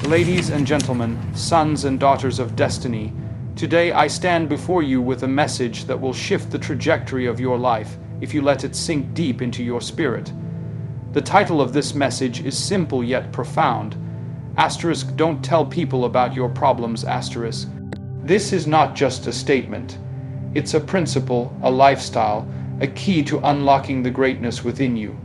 Ladies and gentlemen, sons and daughters of destiny, today I stand before you with a message that will shift the trajectory of your life if you let it sink deep into your spirit. The title of this message is simple yet profound. Don't tell people about your problems. This is not just a statement. It's a principle, a lifestyle, a key to unlocking the greatness within you.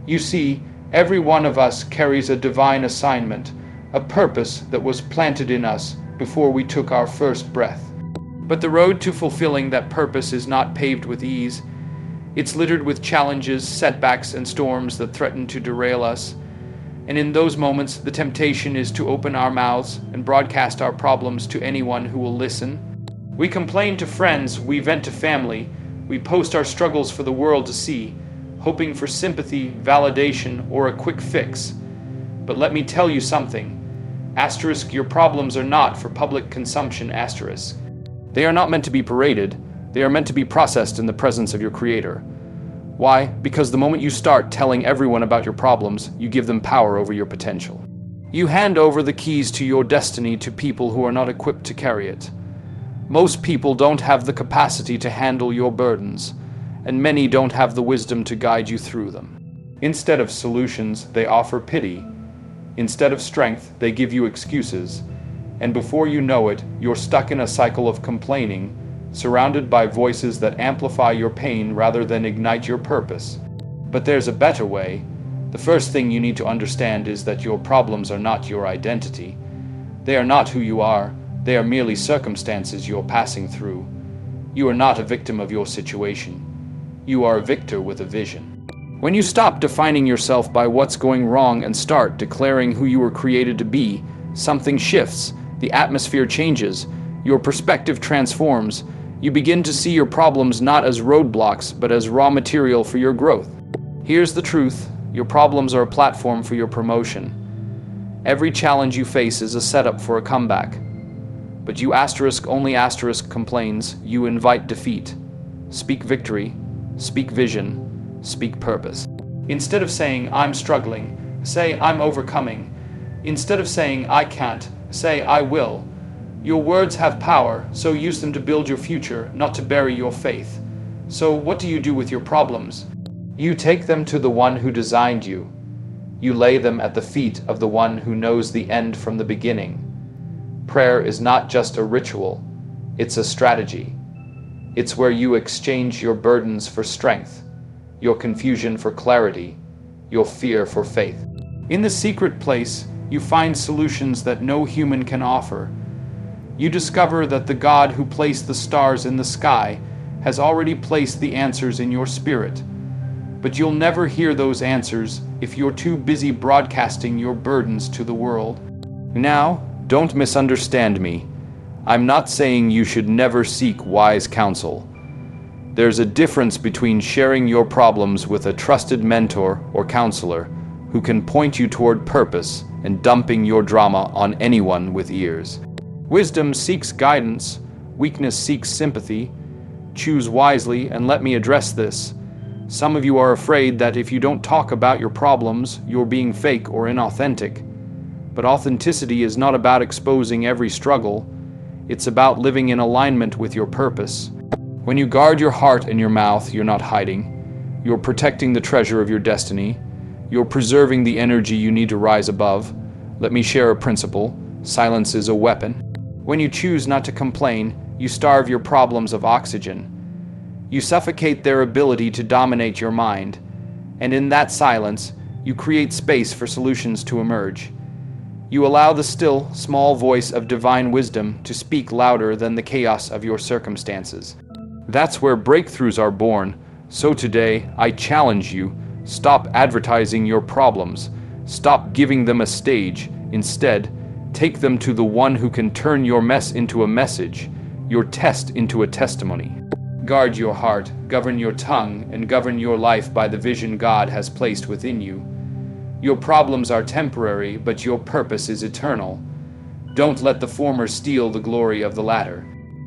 You see, every one of us carries a divine assignment, a purpose that was planted in us before we took our first breath. But the road to fulfilling that purpose is not paved with ease. It's littered with challenges, setbacks, and storms that threaten to derail us. And in those moments, the temptation is to open our mouths and broadcast our problems to anyone who will listen. We complain to friends, we vent to family, we post our struggles for the world to see, hoping for sympathy, validation, or a quick fix. But let me tell you something. Your problems are not for public consumption. They are not meant to be paraded. They are meant to be processed in the presence of your Creator. Why? Because the moment you start telling everyone about your problems, you give them power over your potential. You hand over the keys to your destiny to people who are not equipped to carry it. Most people don't have the capacity to handle your burdens, and many don't have the wisdom to guide you through them. Instead of solutions, they offer pity. Instead of strength, they give you excuses. And before you know it, you're stuck in a cycle of complaining, surrounded by voices that amplify your pain rather than ignite your purpose. But there's a better way. The first thing you need to understand is that your problems are not your identity. They are not who you are. They are merely circumstances you're passing through. You are not a victim of your situation. You are a victor with a vision. When you stop defining yourself by what's going wrong and start declaring who you were created to be, something shifts, the atmosphere changes, your perspective transforms. You begin to see your problems not as roadblocks, but as raw material for your growth. Here's the truth. Your problems are a platform for your promotion. Every challenge you face is a setup for a comeback. But you only complains, you invite defeat. Speak victory, speak vision, speak purpose. Instead of saying, I'm struggling, say, I'm overcoming. Instead of saying, I can't, say, I will. Your words have power, so use them to build your future, not to bury your faith. So what do you do with your problems? You take them to the one who designed you. You lay them at the feet of the one who knows the end from the beginning. Prayer is not just a ritual, it's a strategy. It's where you exchange your burdens for strength, your confusion for clarity, your fear for faith. In the secret place, you find solutions that no human can offer. You discover that the God who placed the stars in the sky has already placed the answers in your spirit. But you'll never hear those answers if you're too busy broadcasting your burdens to the world. Now, don't misunderstand me. I'm not saying you should never seek wise counsel. There's a difference between sharing your problems with a trusted mentor or counselor who can point you toward purpose and dumping your drama on anyone with ears. Wisdom seeks guidance, weakness seeks sympathy. Choose wisely and let me address this. Some of you are afraid that if you don't talk about your problems, you're being fake or inauthentic. But authenticity is not about exposing every struggle. It's about living in alignment with your purpose. When you guard your heart and your mouth, you're not hiding. You're protecting the treasure of your destiny. You're preserving the energy you need to rise above. Let me share a principle. Silence is a weapon. When you choose not to complain, you starve your problems of oxygen. You suffocate their ability to dominate your mind. And in that silence, you create space for solutions to emerge. You allow the still, small voice of divine wisdom to speak louder than the chaos of your circumstances. That's where breakthroughs are born. So today, I challenge you, stop advertising your problems. Stop giving them a stage. Instead, take them to the one who can turn your mess into a message, your test into a testimony. Guard your heart, govern your tongue, and govern your life by the vision God has placed within you. Your problems are temporary, but your purpose is eternal. Don't let the former steal the glory of the latter.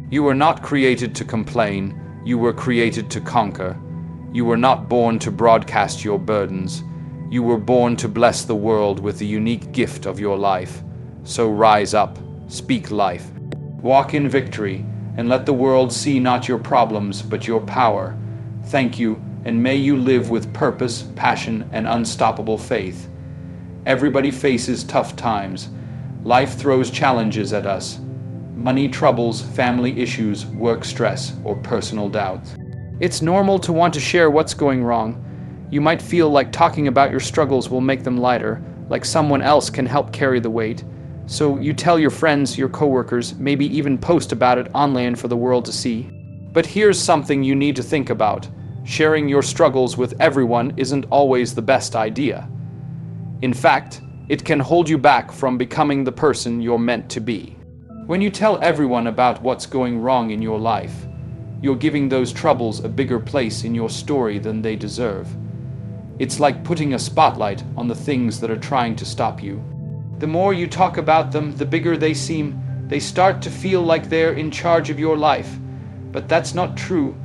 You were not created to complain. You were created to conquer. You were not born to broadcast your burdens. You were born to bless the world with the unique gift of your life, So rise up, speak life. Walk in victory, and let the world see not your problems, but your power. Thank you, and may you live with purpose, passion, and unstoppable faith. Everybody faces tough times. Life throws challenges at us. Money troubles, family issues, work stress, or personal doubts. It's normal to want to share what's going wrong. You might feel like talking about your struggles will make them lighter, like someone else can help carry the weight. So you tell your friends, your coworkers, maybe even post about it online for the world to see. But here's something you need to think about. Sharing your struggles with everyone isn't always the best idea. In fact, it can hold you back from becoming the person you're meant to be. When you tell everyone about what's going wrong in your life, you're giving those troubles a bigger place in your story than they deserve. It's like putting a spotlight on the things that are trying to stop you. The more you talk about them, the bigger they seem. They start to feel like they're in charge of your life. But that's not true.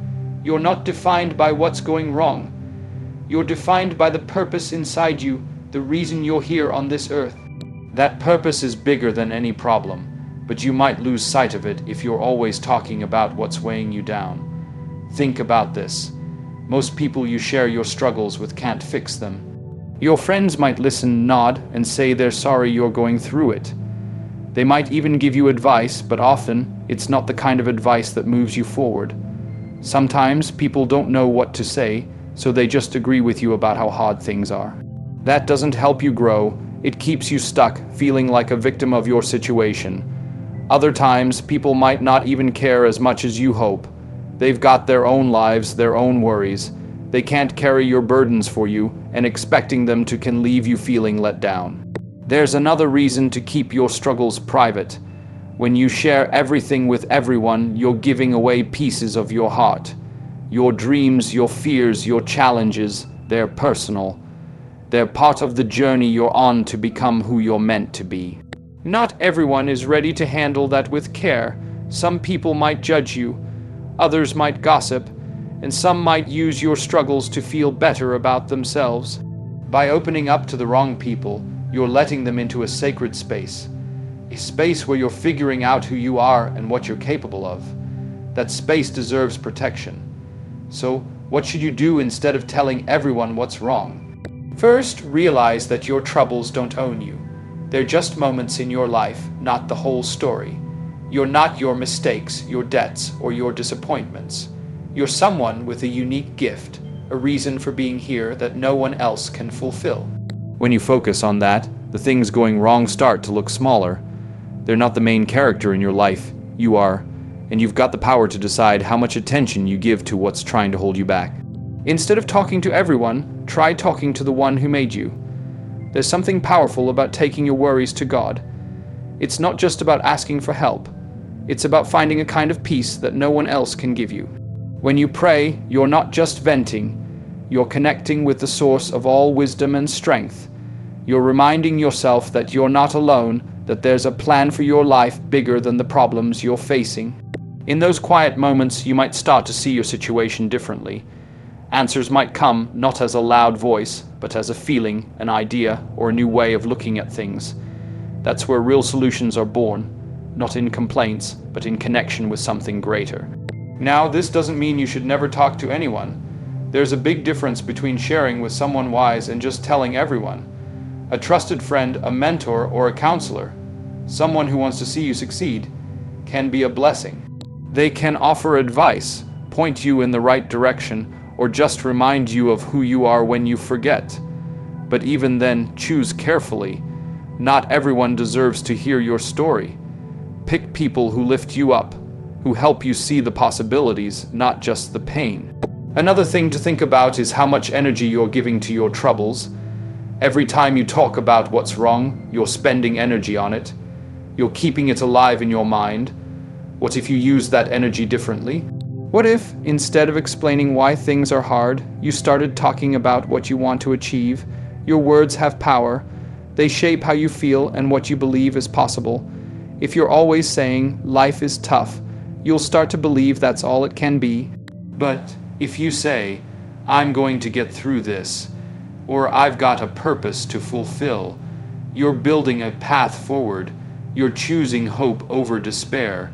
You're not defined by what's going wrong. You're defined by the purpose inside you, the reason you're here on this earth. That purpose is bigger than any problem. But you might lose sight of it if you're always talking about what's weighing you down. Think about this. Most people you share your struggles with can't fix them. Your friends might listen, nod, and say they're sorry you're going through it. They might even give you advice, but often it's not the kind of advice that moves you forward. Sometimes people don't know what to say, so they just agree with you about how hard things are. That doesn't help you grow. It keeps you stuck, feeling like a victim of your situation. Other times, people might not even care as much as you hope. They've got their own lives, their own worries. They can't carry your burdens for you, and expecting them to can leave you feeling let down. There's another reason to keep your struggles private. When you share everything with everyone, you're giving away pieces of your heart. Your dreams, your fears, your challenges, they're personal. They're part of the journey you're on to become who you're meant to be. Not everyone is ready to handle that with care. Some people might judge you, others might gossip, and some might use your struggles to feel better about themselves. By opening up to the wrong people, you're letting them into a sacred space. A space where you're figuring out who you are and what you're capable of. That space deserves protection. So, what should you do instead of telling everyone what's wrong? First, realize that your troubles don't own you. They're just moments in your life, not the whole story. You're not your mistakes, your debts, or your disappointments. You're someone with a unique gift, a reason for being here that no one else can fulfill. When you focus on that, the things going wrong start to look smaller. They're not the main character in your life. You are, and you've got the power to decide how much attention you give to what's trying to hold you back. Instead of talking to everyone, try talking to the one who made you. There's something powerful about taking your worries to God. It's not just about asking for help. It's about finding a kind of peace that no one else can give you. When you pray, you're not just venting. You're connecting with the source of all wisdom and strength. You're reminding yourself that you're not alone, that there's a plan for your life bigger than the problems you're facing. In those quiet moments, you might start to see your situation differently. Answers might come not as a loud voice, but as a feeling, an idea, or a new way of looking at things. That's where real solutions are born, not in complaints, but in connection with something greater. Now, this doesn't mean you should never talk to anyone. There's a big difference between sharing with someone wise and just telling everyone. A trusted friend, a mentor, or a counselor, someone who wants to see you succeed, can be a blessing. They can offer advice, point you in the right direction, or just remind you of who you are when you forget. But even then, choose carefully. Not everyone deserves to hear your story. Pick people who lift you up, who help you see the possibilities, not just the pain. Another thing to think about is how much energy you're giving to your troubles. Every time you talk about what's wrong, you're spending energy on it. You're keeping it alive in your mind. What if you use that energy differently? What if, instead of explaining why things are hard, you started talking about what you want to achieve? Your words have power. They shape how you feel and what you believe is possible. If you're always saying, life is tough, you'll start to believe that's all it can be. But if you say, I'm going to get through this, or I've got a purpose to fulfill, you're building a path forward. You're choosing hope over despair.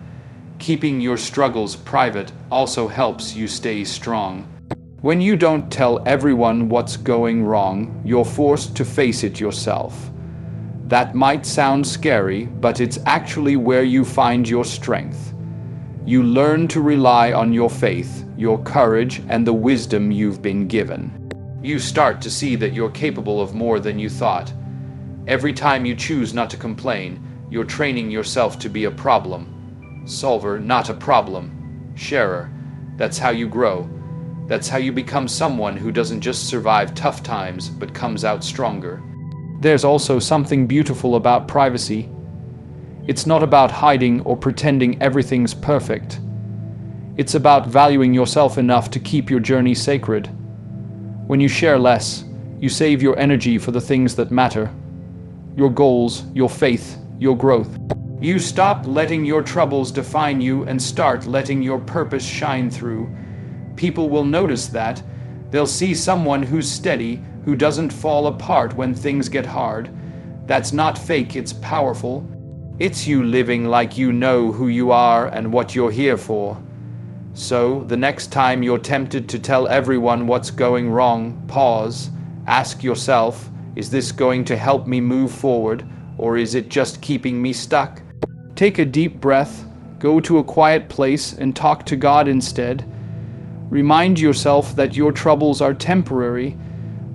Keeping your struggles private also helps you stay strong. When you don't tell everyone what's going wrong, you're forced to face it yourself. That might sound scary, but it's actually where you find your strength. You learn to rely on your faith, your courage, and the wisdom you've been given. You start to see that you're capable of more than you thought. Every time you choose not to complain, you're training yourself to be a problem solver, not a problem sharer. That's how you grow. That's how you become someone who doesn't just survive tough times, but comes out stronger. There's also something beautiful about privacy. It's not about hiding or pretending everything's perfect. It's about valuing yourself enough to keep your journey sacred. When you share less, you save your energy for the things that matter. Your goals, your faith, your growth. You stop letting your troubles define you and start letting your purpose shine through. People will notice that. They'll see someone who's steady, who doesn't fall apart when things get hard. That's not fake, it's powerful. It's you living like you know who you are and what you're here for. So, the next time you're tempted to tell everyone what's going wrong, pause, ask yourself, is this going to help me move forward, or is it just keeping me stuck? Take a deep breath, go to a quiet place and talk to God instead. Remind yourself that your troubles are temporary,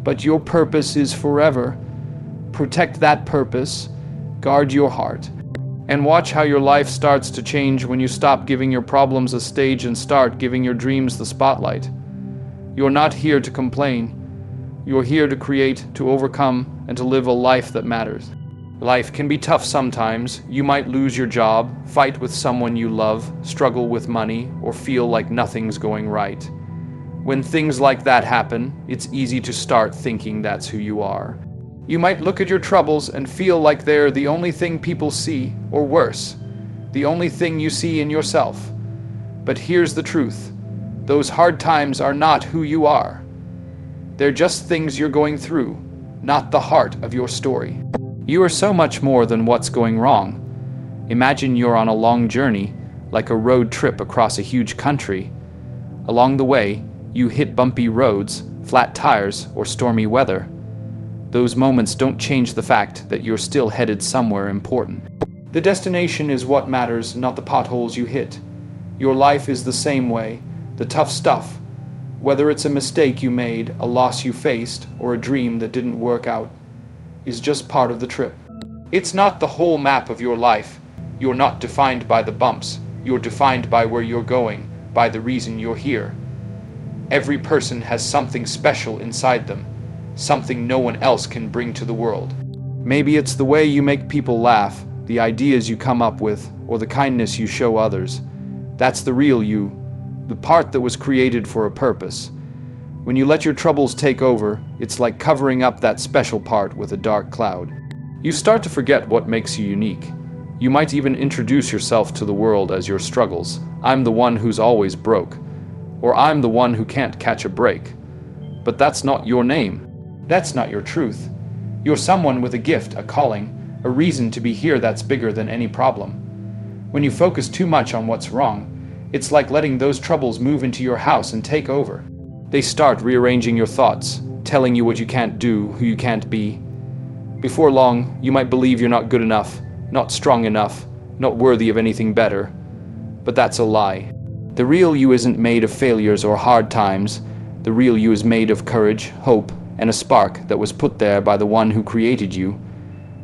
but your purpose is forever. Protect that purpose, guard your heart, and watch how your life starts to change when you stop giving your problems a stage and start giving your dreams the spotlight. You're not here to complain. You're here to create, to overcome, and to live a life that matters. Life can be tough sometimes. You might lose your job, fight with someone you love, struggle with money, or feel like nothing's going right. When things like that happen, it's easy to start thinking that's who you are. You might look at your troubles and feel like they're the only thing people see, or worse, the only thing you see in yourself. But here's the truth. Those hard times are not who you are. They're just things you're going through, not the heart of your story. You are so much more than what's going wrong. Imagine you're on a long journey, like a road trip across a huge country. Along the way, you hit bumpy roads, flat tires, or stormy weather. Those moments don't change the fact that you're still headed somewhere important. The destination is what matters, not the potholes you hit. Your life is the same way. The tough stuff, whether it's a mistake you made, a loss you faced, or a dream that didn't work out, is just part of the trip. It's not the whole map of your life. You're not defined by the bumps. You're defined by where you're going, by the reason you're here. Every person has something special inside them, something no one else can bring to the world. Maybe it's the way you make people laugh, the ideas you come up with, or the kindness you show others. That's the real you, the part that was created for a purpose. When you let your troubles take over, it's like covering up that special part with a dark cloud. You start to forget what makes you unique. You might even introduce yourself to the world as your struggles. I'm the one who's always broke. Or I'm the one who can't catch a break. But that's not your name. That's not your truth. You're someone with a gift, a calling, a reason to be here that's bigger than any problem. When you focus too much on what's wrong, it's like letting those troubles move into your house and take over. They start rearranging your thoughts, telling you what you can't do, who you can't be. Before long, you might believe you're not good enough, not strong enough, not worthy of anything better. But that's a lie. The real you isn't made of failures or hard times. The real you is made of courage, hope, and a spark that was put there by the one who created you.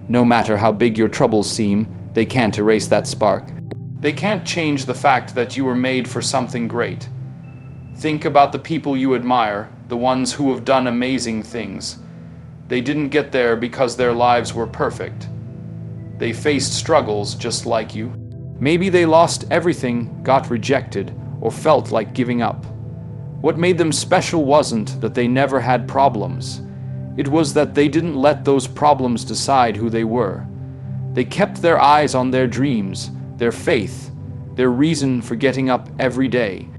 No matter how big your troubles seem, they can't erase that spark. They can't change the fact that you were made for something great. Think about the people you admire, the ones who have done amazing things. They didn't get there because their lives were perfect. They faced struggles just like you. Maybe they lost everything, got rejected, or felt like giving up. What made them special wasn't that they never had problems. It was that they didn't let those problems decide who they were. They kept their eyes on their dreams, their faith, their reason for getting up every day.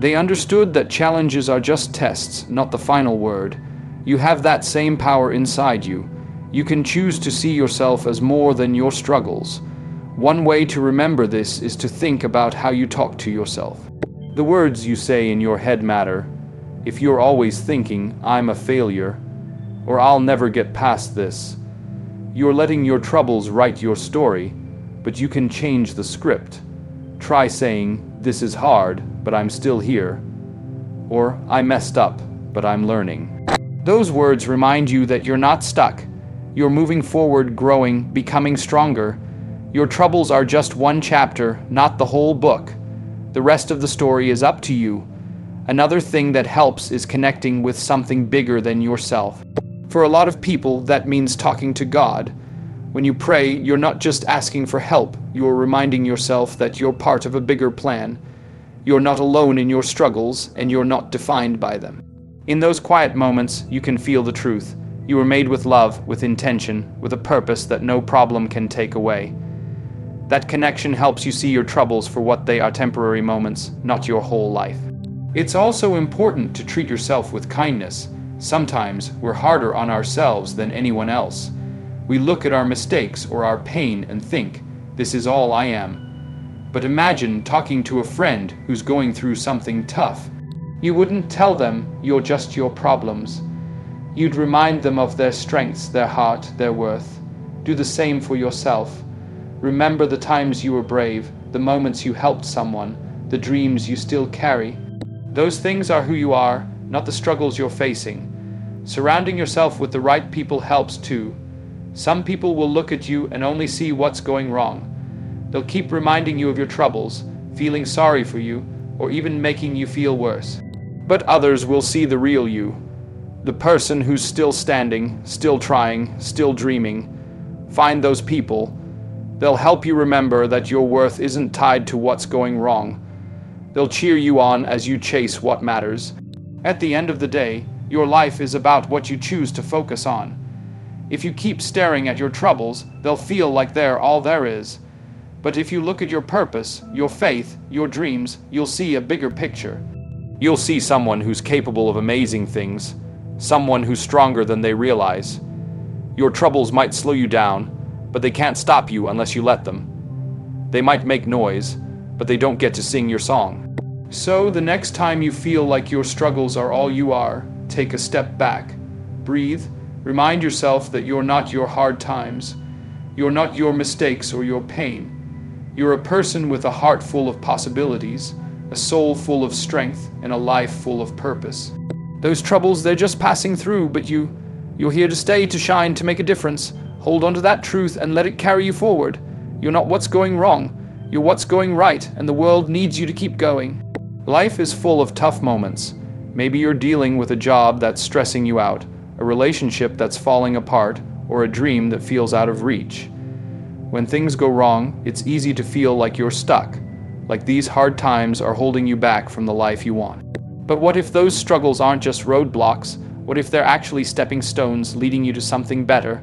They understood that challenges are just tests, not the final word. You have that same power inside you. You can choose to see yourself as more than your struggles. One way to remember this is to think about how you talk to yourself. The words you say in your head matter. If you're always thinking, "I'm a failure," or "I'll never get past this," you're letting your troubles write your story, but you can change the script. Try saying, "This is hard, but I'm still here," or "I messed up, but I'm learning." Those words remind you that you're not stuck. You're moving forward, growing, becoming stronger. Your troubles are just one chapter, not the whole book. The rest of the story is up to you. Another thing that helps is connecting with something bigger than yourself. For a lot of people, that means talking to God. When you pray, you're not just asking for help, you're reminding yourself that you're part of a bigger plan. You're not alone in your struggles, and you're not defined by them. In those quiet moments, you can feel the truth. You were made with love, with intention, with a purpose that no problem can take away. That connection helps you see your troubles for what they are: temporary moments, not your whole life. It's also important to treat yourself with kindness. Sometimes we're harder on ourselves than anyone else. We look at our mistakes or our pain and think, "This is all I am." But imagine talking to a friend who's going through something tough. You wouldn't tell them you're just your problems. You'd remind them of their strengths, their heart, their worth. Do the same for yourself. Remember the times you were brave, the moments you helped someone, the dreams you still carry. Those things are who you are, not the struggles you're facing. Surrounding yourself with the right people helps too. Some people will look at you and only see what's going wrong. They'll keep reminding you of your troubles, feeling sorry for you, or even making you feel worse. But others will see the real you, the person who's still standing, still trying, still dreaming. Find those people. They'll help you remember that your worth isn't tied to what's going wrong. They'll cheer you on as you chase what matters. At the end of the day, your life is about what you choose to focus on. If you keep staring at your troubles, they'll feel like they're all there is. But if you look at your purpose, your faith, your dreams, you'll see a bigger picture. You'll see someone who's capable of amazing things, someone who's stronger than they realize. Your troubles might slow you down, but they can't stop you unless you let them. They might make noise, but they don't get to sing your song. So the next time you feel like your struggles are all you are, take a step back, breathe, remind yourself that you're not your hard times. You're not your mistakes or your pain. You're a person with a heart full of possibilities, a soul full of strength, and a life full of purpose. Those troubles, they're just passing through, but you're here to stay, to shine, to make a difference. Hold on to that truth and let it carry you forward. You're not what's going wrong. You're what's going right, and the world needs you to keep going. Life is full of tough moments. Maybe you're dealing with a job that's stressing you out, a relationship that's falling apart, or a dream that feels out of reach. When things go wrong, it's easy to feel like you're stuck, like these hard times are holding you back from the life you want. But what if those struggles aren't just roadblocks? What if they're actually stepping stones leading you to something better?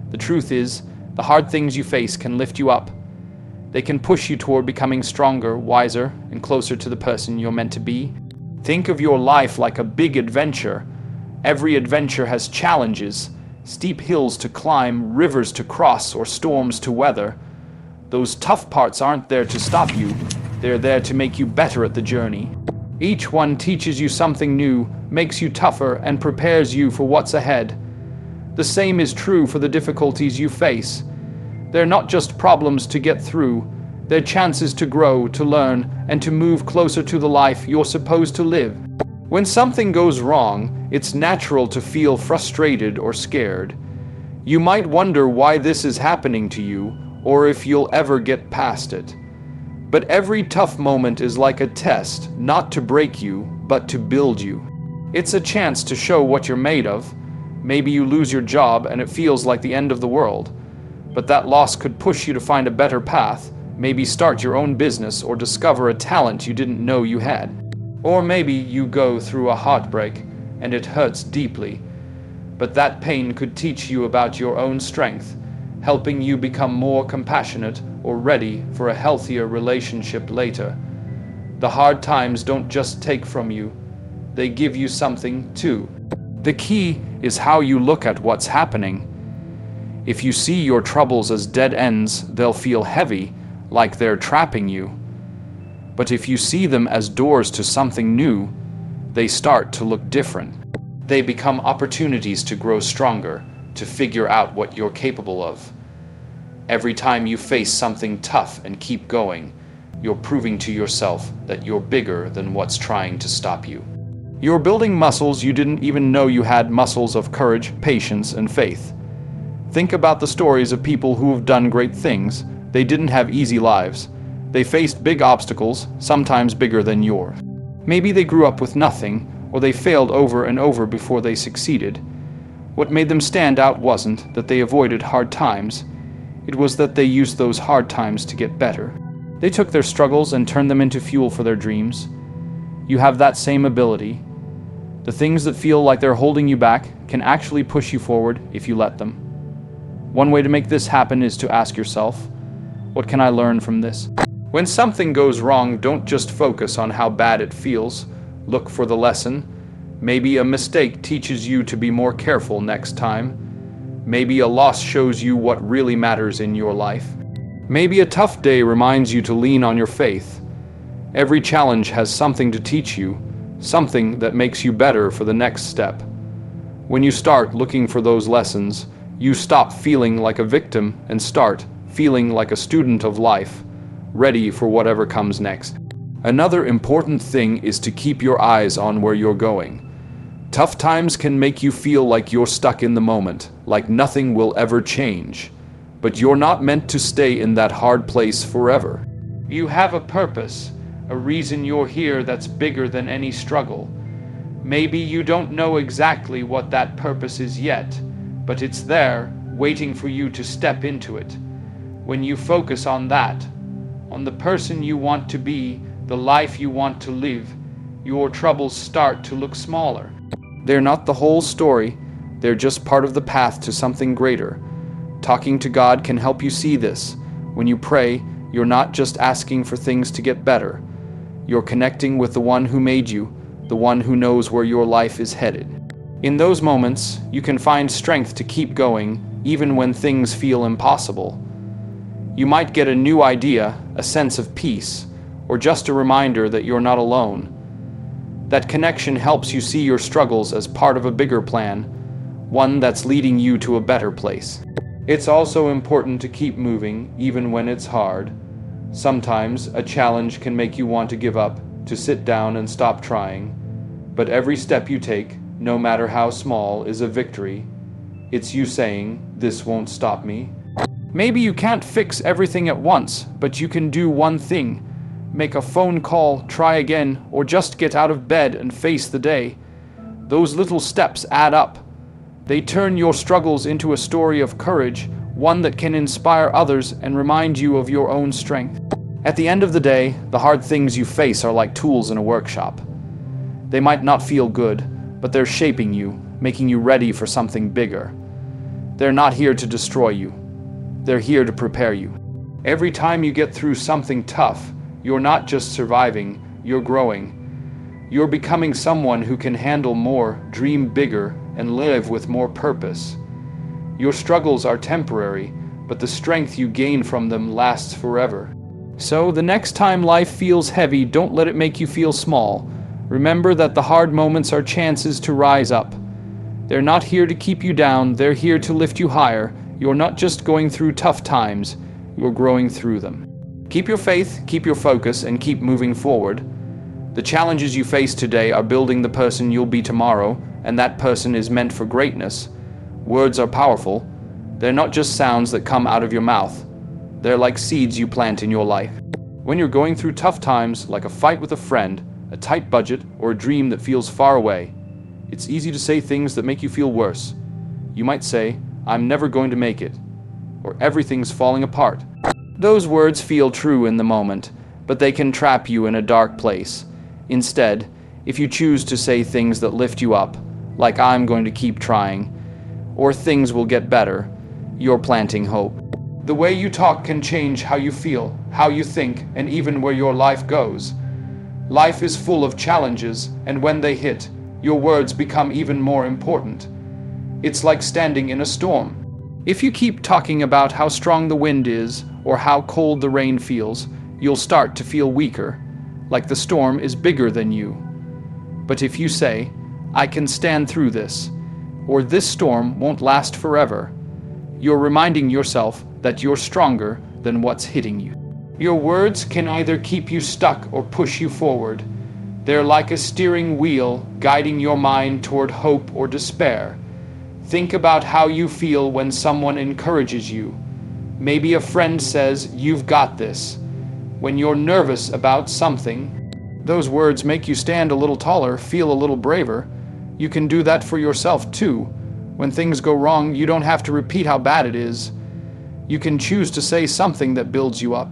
The truth is, the hard things you face can lift you up. They can push you toward becoming stronger, wiser, and closer to the person you're meant to be. Think of your life like a big adventure. Every adventure has challenges, steep hills to climb, rivers to cross, or storms to weather. Those tough parts aren't there to stop you. They're there to make you better at the journey. Each one teaches you something new, makes you tougher, and prepares you for what's ahead. The same is true for the difficulties you face. They're not just problems to get through. They're chances to grow, to learn, and to move closer to the life you're supposed to live. When something goes wrong, it's natural to feel frustrated or scared. You might wonder why this is happening to you, or if you'll ever get past it. But every tough moment is like a test, not to break you, but to build you. It's a chance to show what you're made of. Maybe you lose your job and it feels like the end of the world. But that loss could push you to find a better path, maybe start your own business or discover a talent you didn't know you had. Or maybe you go through a heartbreak and it hurts deeply. But that pain could teach you about your own strength, helping you become more compassionate or ready for a healthier relationship later. The hard times don't just take from you, they give you something too. The key is how you look at what's happening. If you see your troubles as dead ends, they'll feel heavy, like they're trapping you. But if you see them as doors to something new, they start to look different. They become opportunities to grow stronger, to figure out what you're capable of. Every time you face something tough and keep going, you're proving to yourself that you're bigger than what's trying to stop you. You're building muscles you didn't even know you had, muscles of courage, patience, and faith. Think about the stories of people who have done great things. They didn't have easy lives. They faced big obstacles, sometimes bigger than yours. Maybe they grew up with nothing, or they failed over and over before they succeeded. What made them stand out wasn't that they avoided hard times. It was that they used those hard times to get better. They took their struggles and turned them into fuel for their dreams. You have that same ability. The things that feel like they're holding you back can actually push you forward if you let them. One way to make this happen is to ask yourself, what can I learn from this? When something goes wrong, don't just focus on how bad it feels. Look for the lesson. Maybe a mistake teaches you to be more careful next time. Maybe a loss shows you what really matters in your life. Maybe a tough day reminds you to lean on your faith. Every challenge has something to teach you, something that makes you better for the next step. When you start looking for those lessons, you stop feeling like a victim and start feeling like a student of life, ready for whatever comes next. Another important thing is to keep your eyes on where you're going. Tough times can make you feel like you're stuck in the moment, like nothing will ever change. But you're not meant to stay in that hard place forever. You have a purpose, a reason you're here that's bigger than any struggle. Maybe you don't know exactly what that purpose is yet, but it's there, waiting for you to step into it. When you focus on that, on the person you want to be, the life you want to live, your troubles start to look smaller. They're not the whole story, they're just part of the path to something greater. Talking to God can help you see this. When you pray, you're not just asking for things to get better. You're connecting with the one who made you, the one who knows where your life is headed. In those moments, you can find strength to keep going, even when things feel impossible. You might get a new idea, a sense of peace, or just a reminder that you're not alone. That connection helps you see your struggles as part of a bigger plan, one that's leading you to a better place. It's also important to keep moving, even when it's hard. Sometimes a challenge can make you want to give up, to sit down and stop trying. But every step you take, no matter how small, is a victory. It's you saying, "This won't stop me." Maybe you can't fix everything at once, but you can do one thing. Make a phone call, try again, or just get out of bed and face the day. Those little steps add up. They turn your struggles into a story of courage, one that can inspire others and remind you of your own strength. At the end of the day, the hard things you face are like tools in a workshop. They might not feel good, but they're shaping you, making you ready for something bigger. They're not here to destroy you. They're here to prepare you. Every time you get through something tough, you're not just surviving, you're growing. You're becoming someone who can handle more, dream bigger, and live with more purpose. Your struggles are temporary, but the strength you gain from them lasts forever. So the next time life feels heavy, don't let it make you feel small. Remember that the hard moments are chances to rise up. They're not here to keep you down, they're here to lift you higher. You're not just going through tough times, you're growing through them. Keep your faith, keep your focus, and keep moving forward. The challenges you face today are building the person you'll be tomorrow, and that person is meant for greatness. Words are powerful. They're not just sounds that come out of your mouth. They're like seeds you plant in your life. When you're going through tough times, like a fight with a friend, a tight budget, or a dream that feels far away, it's easy to say things that make you feel worse. You might say, "I'm never going to make it," or "Everything's falling apart." Those words feel true in the moment, but they can trap you in a dark place. Instead, if you choose to say things that lift you up, like "I'm going to keep trying," or "Things will get better," you're planting hope. The way you talk can change how you feel, how you think, and even where your life goes. Life is full of challenges, and when they hit, your words become even more important. It's like standing in a storm. If you keep talking about how strong the wind is, or how cold the rain feels, you'll start to feel weaker, like the storm is bigger than you. But if you say, "I can stand through this," or "this storm won't last forever," you're reminding yourself that you're stronger than what's hitting you. Your words can either keep you stuck or push you forward. They're like a steering wheel guiding your mind toward hope or despair. Think about how you feel when someone encourages you. Maybe a friend says, "You've got this." When you're nervous about something, those words make you stand a little taller, feel a little braver. You can do that for yourself too. When things go wrong, you don't have to repeat how bad it is. You can choose to say something that builds you up.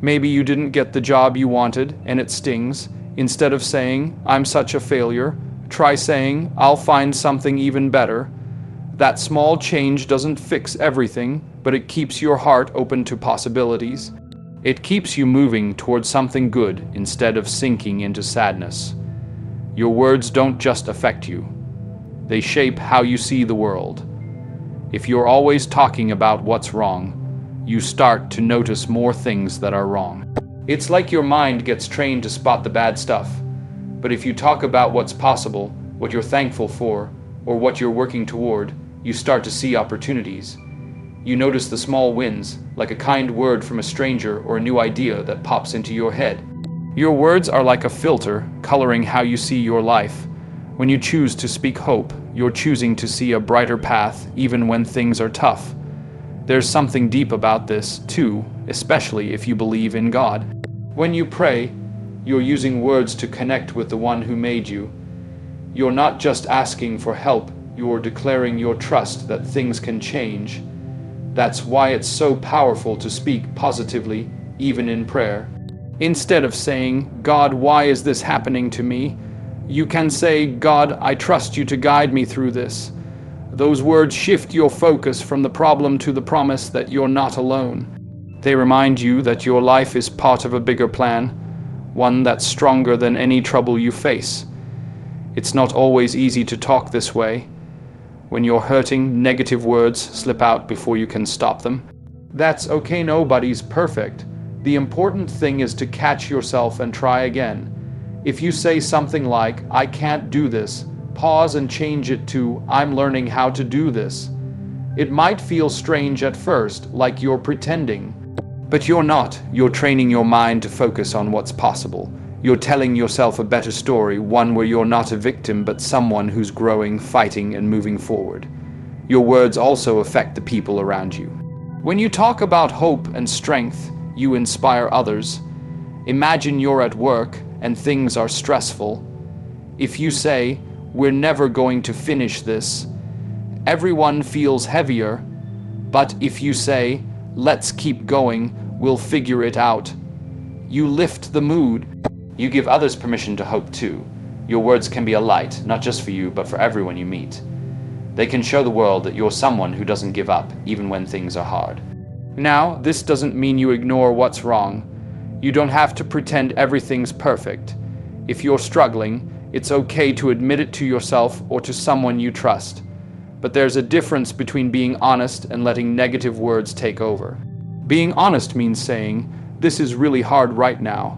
Maybe you didn't get the job you wanted and it stings. Instead of saying, "I'm such a failure," try saying, "I'll find something even better." That small change doesn't fix everything, but it keeps your heart open to possibilities. It keeps you moving towards something good instead of sinking into sadness. Your words don't just affect you. They shape how you see the world. If you're always talking about what's wrong, you start to notice more things that are wrong. It's like your mind gets trained to spot the bad stuff. But if you talk about what's possible, what you're thankful for, or what you're working toward, you start to see opportunities. You notice the small wins, like a kind word from a stranger or a new idea that pops into your head. Your words are like a filter, coloring how you see your life. When you choose to speak hope, you're choosing to see a brighter path even when things are tough. There's something deep about this, too, especially if you believe in God. When you pray, you're using words to connect with the one who made you. You're not just asking for help, you're declaring your trust that things can change. That's why it's so powerful to speak positively, even in prayer. Instead of saying, "God, why is this happening to me?" you can say, "God, I trust you to guide me through this." Those words shift your focus from the problem to the promise that you're not alone. They remind you that your life is part of a bigger plan, one that's stronger than any trouble you face. It's not always easy to talk this way. When you're hurting, negative words slip out before you can stop them. That's okay, nobody's perfect. The important thing is to catch yourself and try again. If you say something like, "I can't do this," pause and change it to, "I'm learning how to do this." It might feel strange at first, like you're pretending. But you're not. You're training your mind to focus on what's possible. You're telling yourself a better story, one where you're not a victim but someone who's growing, fighting, and moving forward. Your words also affect the people around you. When you talk about hope and strength, you inspire others. Imagine you're at work and things are stressful. If you say, "We're never going to finish this," everyone feels heavier. But if you say, "Let's keep going, we'll figure it out," you lift the mood. You give others permission to hope too. Your words can be a light, not just for you, but for everyone you meet. They can show the world that you're someone who doesn't give up, even when things are hard. Now, this doesn't mean you ignore what's wrong. You don't have to pretend everything's perfect. If you're struggling, it's okay to admit it to yourself or to someone you trust. But there's a difference between being honest and letting negative words take over. Being honest means saying, "This is really hard right now."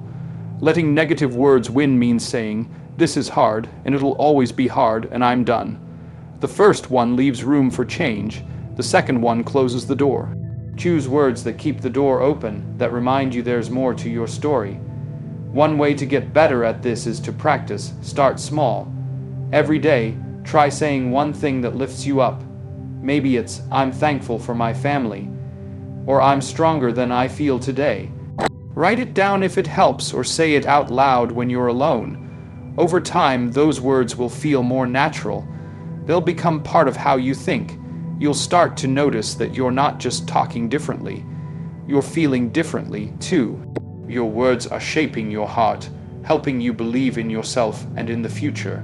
Letting negative words win means saying, "This is hard, and it'll always be hard, and I'm done." The first one leaves room for change. The second one closes the door. Choose words that keep the door open, that remind you there's more to your story. One way to get better at this is to practice. Start small. Every day, try saying one thing that lifts you up. Maybe it's, "I'm thankful for my family," or "I'm stronger than I feel today." Write it down if it helps, or say it out loud when you're alone. Over time, those words will feel more natural. They'll become part of how you think. You'll start to notice that you're not just talking differently. You're feeling differently, too. Your words are shaping your heart, helping you believe in yourself and in the future.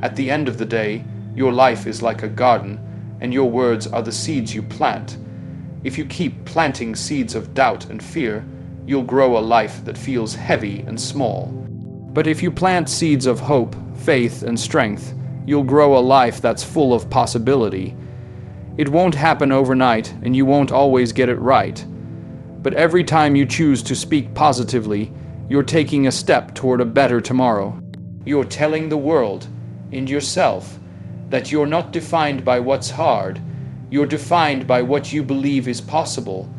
At the end of the day, your life is like a garden, and your words are the seeds you plant. If you keep planting seeds of doubt and fear, you'll grow a life that feels heavy and small. But if you plant seeds of hope, faith, and strength, you'll grow a life that's full of possibility. It won't happen overnight, and you won't always get it right. But every time you choose to speak positively, you're taking a step toward a better tomorrow. You're telling the world and yourself that you're not defined by what's hard, you're defined by what you believe is possible.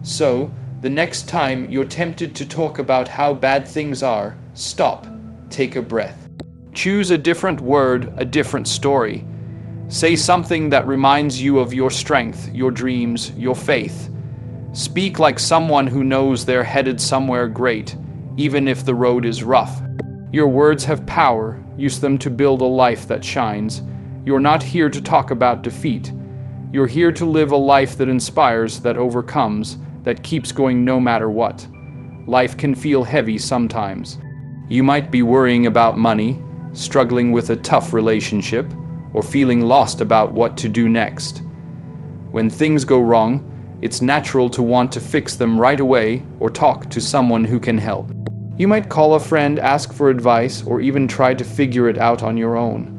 So, the next time you're tempted to talk about how bad things are, stop, take a breath. Choose a different word, a different story. Say something that reminds you of your strength, your dreams, your faith. Speak like someone who knows they're headed somewhere great, even if the road is rough. Your words have power. Use them to build a life that shines. You're not here to talk about defeat. You're here to live a life that inspires, that overcomes, that keeps going no matter what. Life can feel heavy sometimes. You might be worrying about money, struggling with a tough relationship, or feeling lost about what to do next. When things go wrong, it's natural to want to fix them right away or talk to someone who can help. You might call a friend, ask for advice, or even try to figure it out on your own.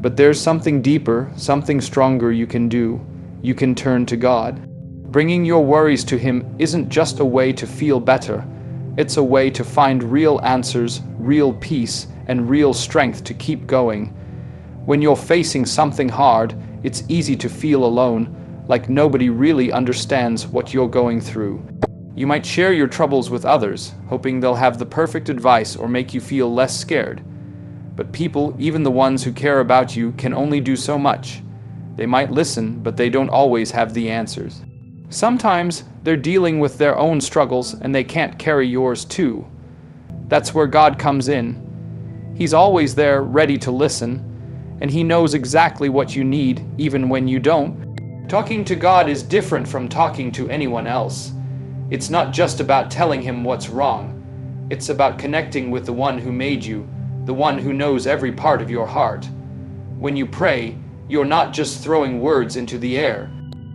But there's something deeper, something stronger you can do. You can turn to God. Bringing your worries to Him isn't just a way to feel better. It's a way to find real answers, real peace, and real strength to keep going. When you're facing something hard, it's easy to feel alone, like nobody really understands what you're going through. You might share your troubles with others, hoping they'll have the perfect advice or make you feel less scared. But people, even the ones who care about you, can only do so much. They might listen, but they don't always have the answers. Sometimes they're dealing with their own struggles and they can't carry yours too. That's where God comes in. He's always there, ready to listen, and He knows exactly what you need, even when you don't. Talking to God is different from talking to anyone else. It's not just about telling Him what's wrong. It's about connecting with the one who made you, the one who knows every part of your heart. When you pray, you're not just throwing words into the air.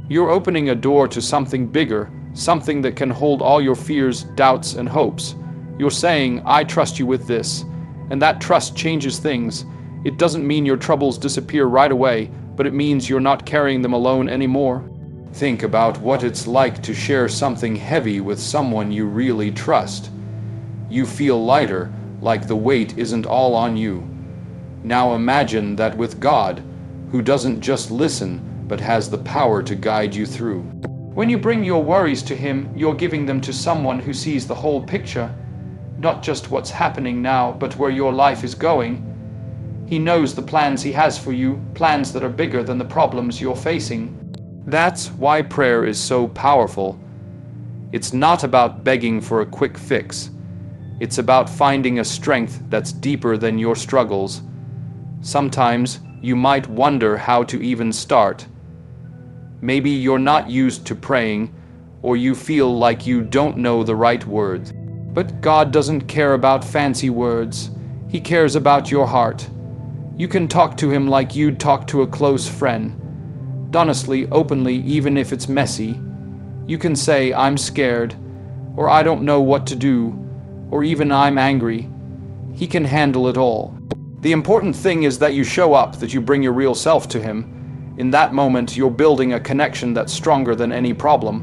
You're opening a door to something bigger, something that can hold all your fears, doubts, and hopes. You're saying, I trust you with this. And that trust changes things. It doesn't mean your troubles disappear right away, but it means you're not carrying them alone anymore. Think about what it's like to share something heavy with someone you really trust. You feel lighter, like the weight isn't all on you. Now imagine that with God, who doesn't just listen, but has the power to guide you through. When you bring your worries to Him, you're giving them to someone who sees the whole picture, not just what's happening now, but where your life is going. He knows the plans He has for you, plans that are bigger than the problems you're facing. That's why prayer is so powerful. It's not about begging for a quick fix. It's about finding a strength that's deeper than your struggles. Sometimes you might wonder how to even start. Maybe you're not used to praying, or you feel like you don't know the right words. But God doesn't care about fancy words. He cares about your heart. You can talk to Him like you'd talk to a close friend. Honestly, openly, even if it's messy. You can say, I'm scared, or I don't know what to do, or even I'm angry. He can handle it all. The important thing is that you show up, that you bring your real self to Him. In that moment, you're building a connection that's stronger than any problem.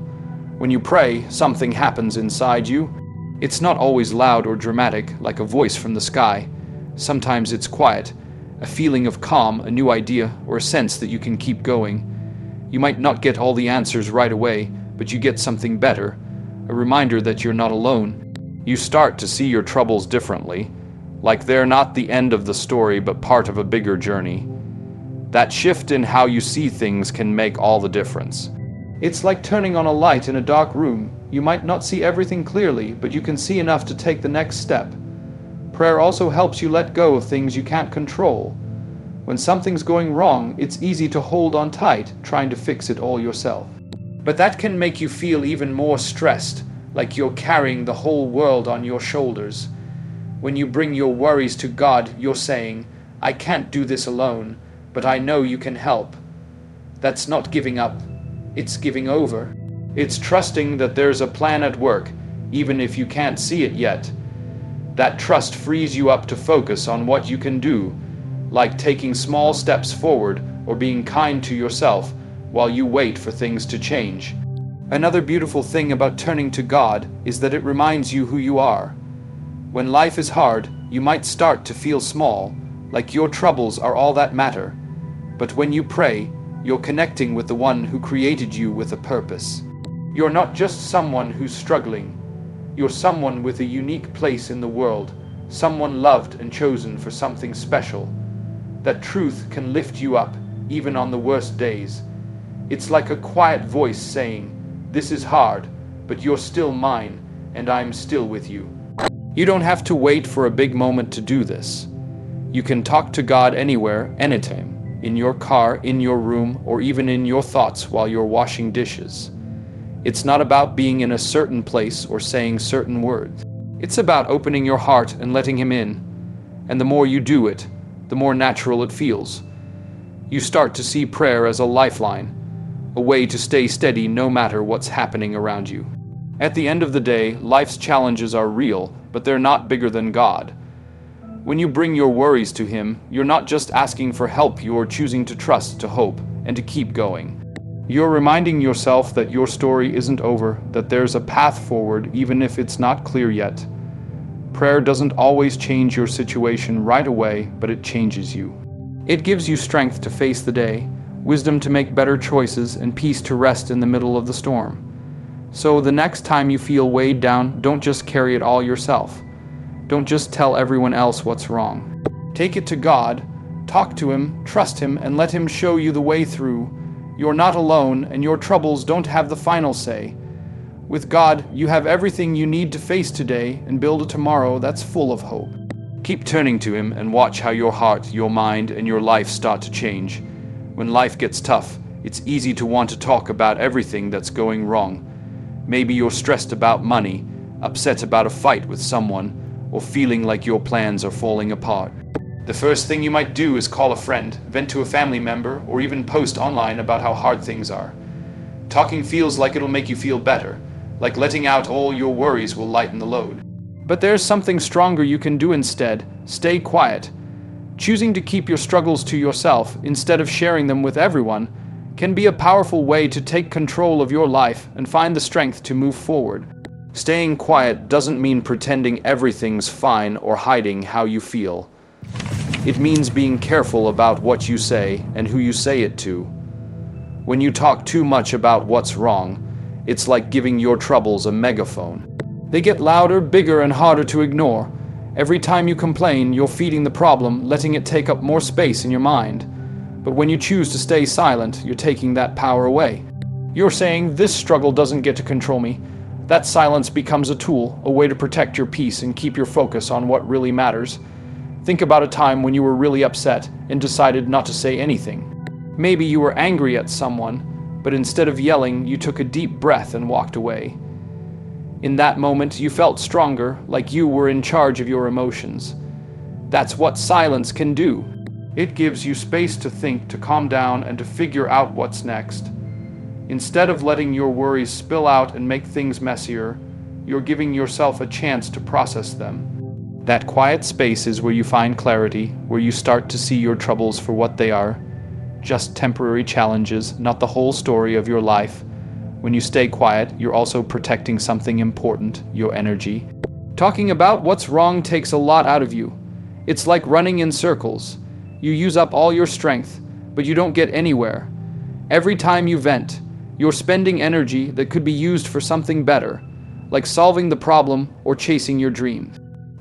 When you pray, something happens inside you. It's not always loud or dramatic, like a voice from the sky. Sometimes it's quiet, a feeling of calm, a new idea, or a sense that you can keep going. You might not get all the answers right away, but you get something better, a reminder that you're not alone. You start to see your troubles differently, like they're not the end of the story, but part of a bigger journey. That shift in how you see things can make all the difference. It's like turning on a light in a dark room. You might not see everything clearly, but you can see enough to take the next step. Prayer also helps you let go of things you can't control. When something's going wrong, it's easy to hold on tight, trying to fix it all yourself. But that can make you feel even more stressed, like you're carrying the whole world on your shoulders. When you bring your worries to God, you're saying, I can't do this alone, but I know you can help. That's not giving up, it's giving over. It's trusting that there's a plan at work, even if you can't see it yet. That trust frees you up to focus on what you can do, like taking small steps forward or being kind to yourself while you wait for things to change. Another beautiful thing about turning to God is that it reminds you who you are. When life is hard, you might start to feel small, like your troubles are all that matter. But when you pray, you're connecting with the one who created you with a purpose. You're not just someone who's struggling. You're someone with a unique place in the world, someone loved and chosen for something special. That truth can lift you up, even on the worst days. It's like a quiet voice saying, "This is hard, but you're still mine, and I'm still with you." You don't have to wait for a big moment to do this. You can talk to God anywhere, anytime, in your car, in your room, or even in your thoughts while you're washing dishes. It's not about being in a certain place or saying certain words. It's about opening your heart and letting Him in. And the more you do it, the more natural it feels. You start to see prayer as a lifeline, a way to stay steady no matter what's happening around you. At the end of the day, life's challenges are real, but they're not bigger than God. When you bring your worries to Him, you're not just asking for help, you're choosing to trust, to hope, and to keep going. You're reminding yourself that your story isn't over, that there's a path forward even if it's not clear yet. Prayer doesn't always change your situation right away, but it changes you. It gives you strength to face the day, wisdom to make better choices, and peace to rest in the middle of the storm. So the next time you feel weighed down, don't just carry it all yourself. Don't just tell everyone else what's wrong. Take it to God, talk to Him, trust Him, and let Him show you the way through. You're not alone, and your troubles don't have the final say. With God, you have everything you need to face today and build a tomorrow that's full of hope. Keep turning to Him and watch how your heart, your mind, and your life start to change. When life gets tough, it's easy to want to talk about everything that's going wrong. Maybe you're stressed about money, upset about a fight with someone, or feeling like your plans are falling apart. The first thing you might do is call a friend, vent to a family member, or even post online about how hard things are. Talking feels like it'll make you feel better, like letting out all your worries will lighten the load. But there's something stronger you can do instead. Stay quiet. Choosing to keep your struggles to yourself instead of sharing them with everyone can be a powerful way to take control of your life and find the strength to move forward. Staying quiet doesn't mean pretending everything's fine or hiding how you feel. It means being careful about what you say and who you say it to. When you talk too much about what's wrong, it's like giving your troubles a megaphone. They get louder, bigger, and harder to ignore. Every time you complain, you're feeding the problem, letting it take up more space in your mind. But when you choose to stay silent, you're taking that power away. You're saying, "This struggle doesn't get to control me." That silence becomes a tool, a way to protect your peace and keep your focus on what really matters. Think about a time when you were really upset and decided not to say anything. Maybe you were angry at someone, but instead of yelling, you took a deep breath and walked away. In that moment, you felt stronger, like you were in charge of your emotions. That's what silence can do. It gives you space to think, to calm down, and to figure out what's next. Instead of letting your worries spill out and make things messier, you're giving yourself a chance to process them. That quiet space is where you find clarity, where you start to see your troubles for what they are. Just temporary challenges, not the whole story of your life. When you stay quiet, you're also protecting something important, your energy. Talking about what's wrong takes a lot out of you. It's like running in circles. You use up all your strength, but you don't get anywhere. Every time you vent, you're spending energy that could be used for something better, like solving the problem or chasing your dream.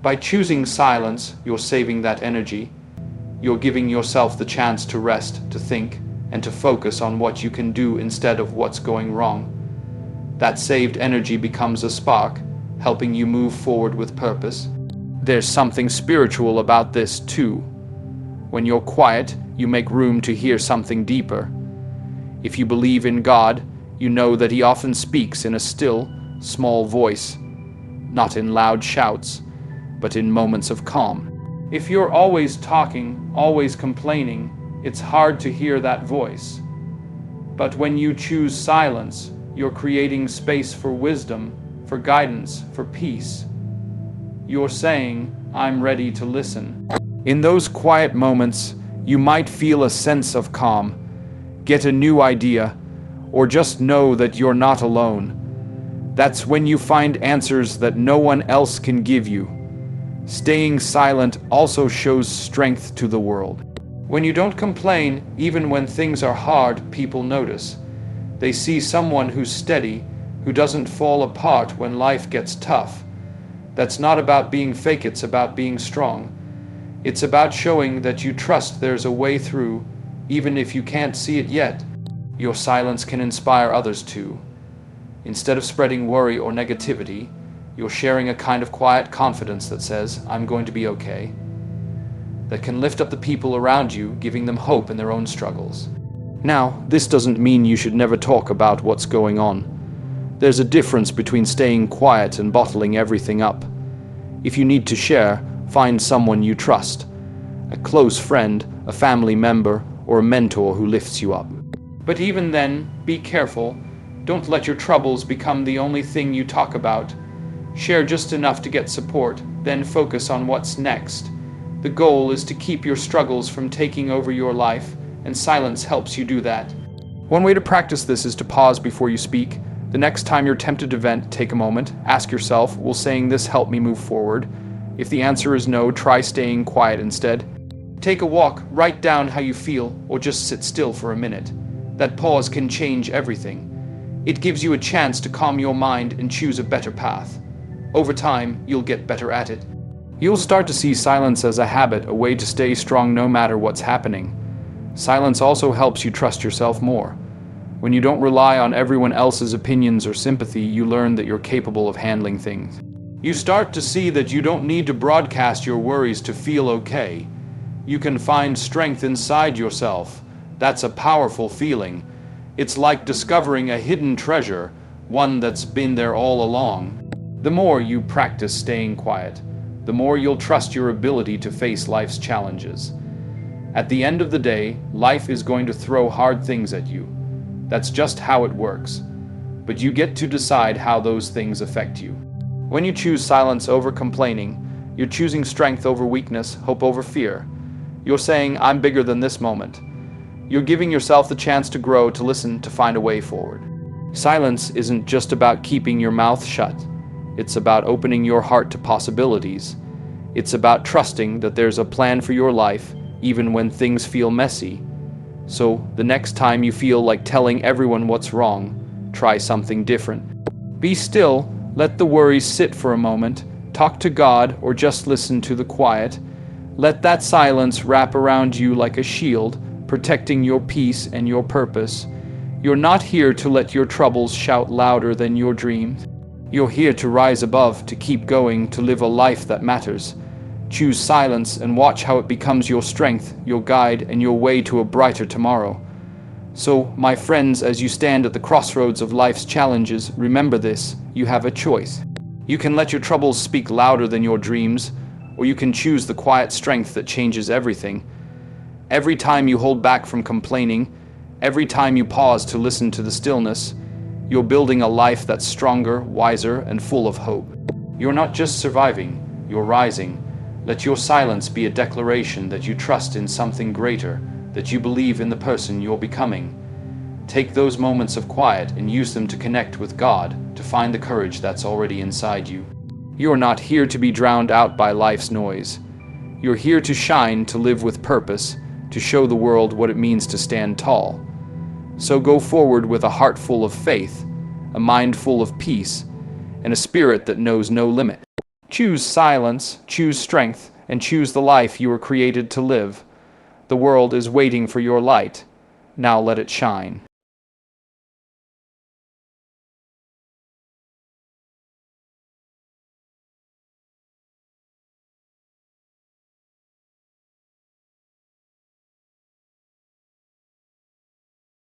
By choosing silence, you're saving that energy. You're giving yourself the chance to rest, to think, and to focus on what you can do instead of what's going wrong. That saved energy becomes a spark, helping you move forward with purpose. There's something spiritual about this too. When you're quiet, you make room to hear something deeper. If you believe in God, you know that He often speaks in a still, small voice, not in loud shouts, but in moments of calm. If you're always talking, always complaining, it's hard to hear that voice. But when you choose silence, you're creating space for wisdom, for guidance, for peace. You're saying, "I'm ready to listen." In those quiet moments, you might feel a sense of calm, get a new idea, or just know that you're not alone. That's when you find answers that no one else can give you. Staying silent also shows strength to the world. When you don't complain, even when things are hard, people notice. They see someone who's steady, who doesn't fall apart when life gets tough. That's not about being fake, it's about being strong. It's about showing that you trust there's a way through, even if you can't see it yet. Your silence can inspire others too. Instead of spreading worry or negativity, you're sharing a kind of quiet confidence that says, I'm going to be okay. That can lift up the people around you, giving them hope in their own struggles. Now, this doesn't mean you should never talk about what's going on. There's a difference between staying quiet and bottling everything up. If you need to share, find someone you trust. A close friend, a family member, or a mentor who lifts you up. But even then, be careful. Don't let your troubles become the only thing you talk about. Share just enough to get support, then focus on what's next. The goal is to keep your struggles from taking over your life, and silence helps you do that. One way to practice this is to pause before you speak. The next time you're tempted to vent, take a moment, ask yourself, will saying this help me move forward? If the answer is no, try staying quiet instead. Take a walk, write down how you feel, or just sit still for a minute. That pause can change everything. It gives you a chance to calm your mind and choose a better path. Over time, you'll get better at it. You'll start to see silence as a habit, a way to stay strong no matter what's happening. Silence also helps you trust yourself more. When you don't rely on everyone else's opinions or sympathy, you learn that you're capable of handling things. You start to see that you don't need to broadcast your worries to feel okay. You can find strength inside yourself. That's a powerful feeling. It's like discovering a hidden treasure, one that's been there all along. The more you practice staying quiet, the more you'll trust your ability to face life's challenges. At the end of the day, life is going to throw hard things at you. That's just how it works. But you get to decide how those things affect you. When you choose silence over complaining, you're choosing strength over weakness, hope over fear. You're saying, I'm bigger than this moment. You're giving yourself the chance to grow, to listen, to find a way forward. Silence isn't just about keeping your mouth shut. It's about opening your heart to possibilities. It's about trusting that there's a plan for your life, even when things feel messy. So, the next time you feel like telling everyone what's wrong, try something different. Be still, let the worries sit for a moment, talk to God, or just listen to the quiet. Let that silence wrap around you like a shield, protecting your peace and your purpose. You're not here to let your troubles shout louder than your dreams. You're here to rise above, to keep going, to live a life that matters. Choose silence and watch how it becomes your strength, your guide, and your way to a brighter tomorrow. So, my friends, as you stand at the crossroads of life's challenges, remember this: you have a choice. You can let your troubles speak louder than your dreams, or you can choose the quiet strength that changes everything. Every time you hold back from complaining, every time you pause to listen to the stillness, you're building a life that's stronger, wiser, and full of hope. You're not just surviving, you're rising. Let your silence be a declaration that you trust in something greater, that you believe in the person you're becoming. Take those moments of quiet and use them to connect with God, to find the courage that's already inside you. You're not here to be drowned out by life's noise. You're here to shine, to live with purpose, to show the world what it means to stand tall. So go forward with a heart full of faith, a mind full of peace, and a spirit that knows no limit. Choose silence, choose strength, and choose the life you were created to live. The world is waiting for your light. Now let it shine.